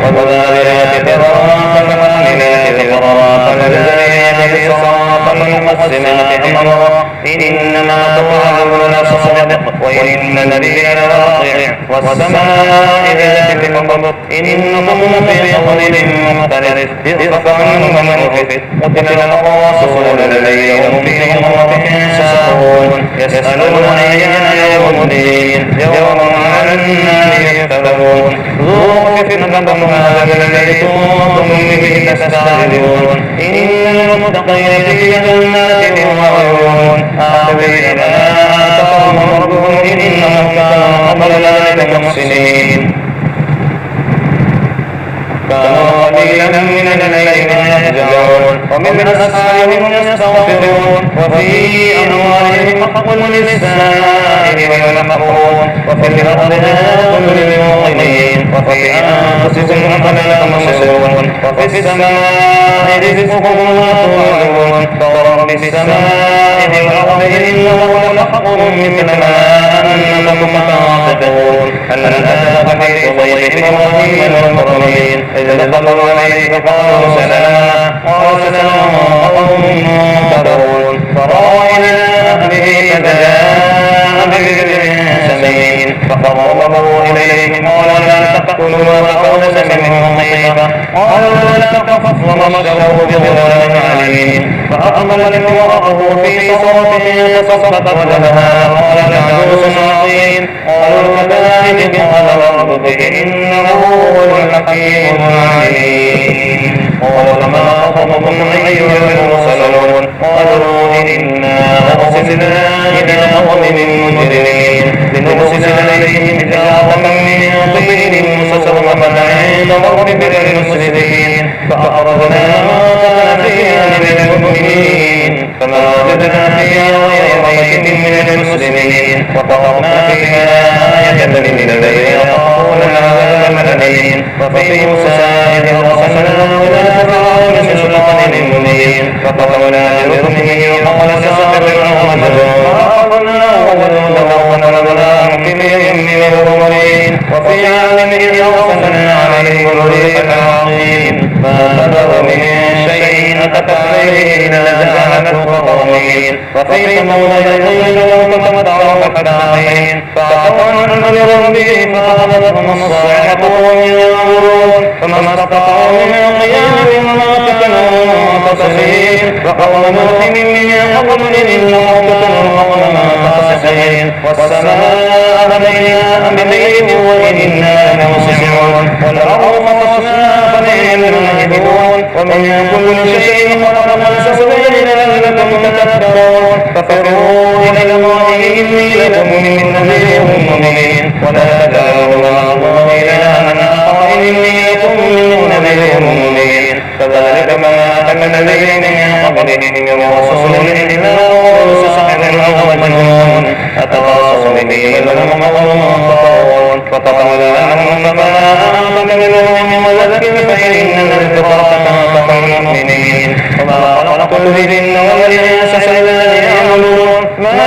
والذاريات ذروا فالحاملات وقرا فالجاريات يسرا فالمقسمات أمرا إنما توعدون لصادق وإن الذين لواقع والسماء ذات الحبك إنكم لفي قول مختلف ارفع من أفك قتل الخراصون الذين هم في غمرة ساهون يسألون أيان يوم الدين يوم على النار يفترون ذوقوا فتنتكم هذا الذي كنتم به تستعجلون إن المتقين في جنات وعيون آخذين ما آتاهم ربهم إنهم كانوا قبل ذلك محسنين كانوا قليلا من الليل ما يهجعون ومن أسحارهم يستغفرون وفي أموالهم حق للسائل والمحروم وفي الأرض آيات للموقنين وفي أنفسكم أفلا تبصرون وفي السماء رزقكم وما توعدون فرب السماء والأرض إنه لحق مثل ما أنكم تعتقدون هل أتاك حديث ضيف إبراهيم والمكرمين إذ دخلوا عليه فقالوا سلاما قال سلام قوم منكرون فراغ إلى أهله فجاء برجل سمين فقربه إليهم قال لا تأكلوا وأوجس منهم خيفة قالوا لا تخف وبشروه بغلام عليم فأقبلت امرأته في صرته فصفت وجهها قال عجوز عظيم قالوا كذلك قال ربك إنه هو الحكيم العليم قال ما خطبكم أيها المرسلون قالوا إنا أرسلنا إلى قوم مجرمين لنرسل عليهم حجارة من طين مسومة عند ربك للمسرفين فأخرجنا ما فيها من المؤمنين فما وجدنا فيها غير بيت من المسلمين وقررنا فيها آية للذين يخافون العذاب الأليم وفي موسى إذ أرسلناه إلى فرعون بسلطان مبين فقضينا بركنه وقال ساحر أو مجنون فأخذناه وجنوده ونبذناهم في اليم والرملين وفي عالم إذ أرسلنا عليهم الريح العظيم ما تذر من شيء أتت عليه إلا جعلته كالرميم وفي ثمود إذ قيل لهم تمتعوا حتى حين فعتوا عن أمر ربهم فأخذتهم الصاعقة وهم ينظرون فما استطاعوا من قيام وما كانوا منتصرين وقوم نوح من قبل إنهم كانوا قوما فاسقين والسماء بنيناها بأيد وإنا لموسعون والأرض خصفناها فنعم الماهدون ومن كل شيء خلقنا زوجين لعلكم تتقون ففروا إلى الله إني لكم منه نذير مبين ولا تجعلوا مع الله إلها آخر إني لكم منه نذير مبين كذلك ما أتى الذين من قبلهم من رسول إلا قالوا ساحر أو مجنون أتواصوا به بل هم قوم طاغون فتولى عنهم فما أنت منهم وذكر فإن الذكرى تنفع المؤمنين وما خلقت الجن والإنس إلا ليعبدون ما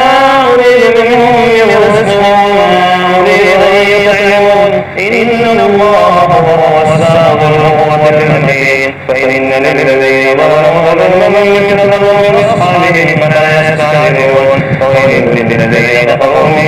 أريد منهم من رزق وما أريد أن يطعمون إن الله هو الرزاق ذو القوة المتين فإن للذين ظلموا ظلما مثل ظلم أصحابهم فلا يستعجلون ويل للذين كفروا من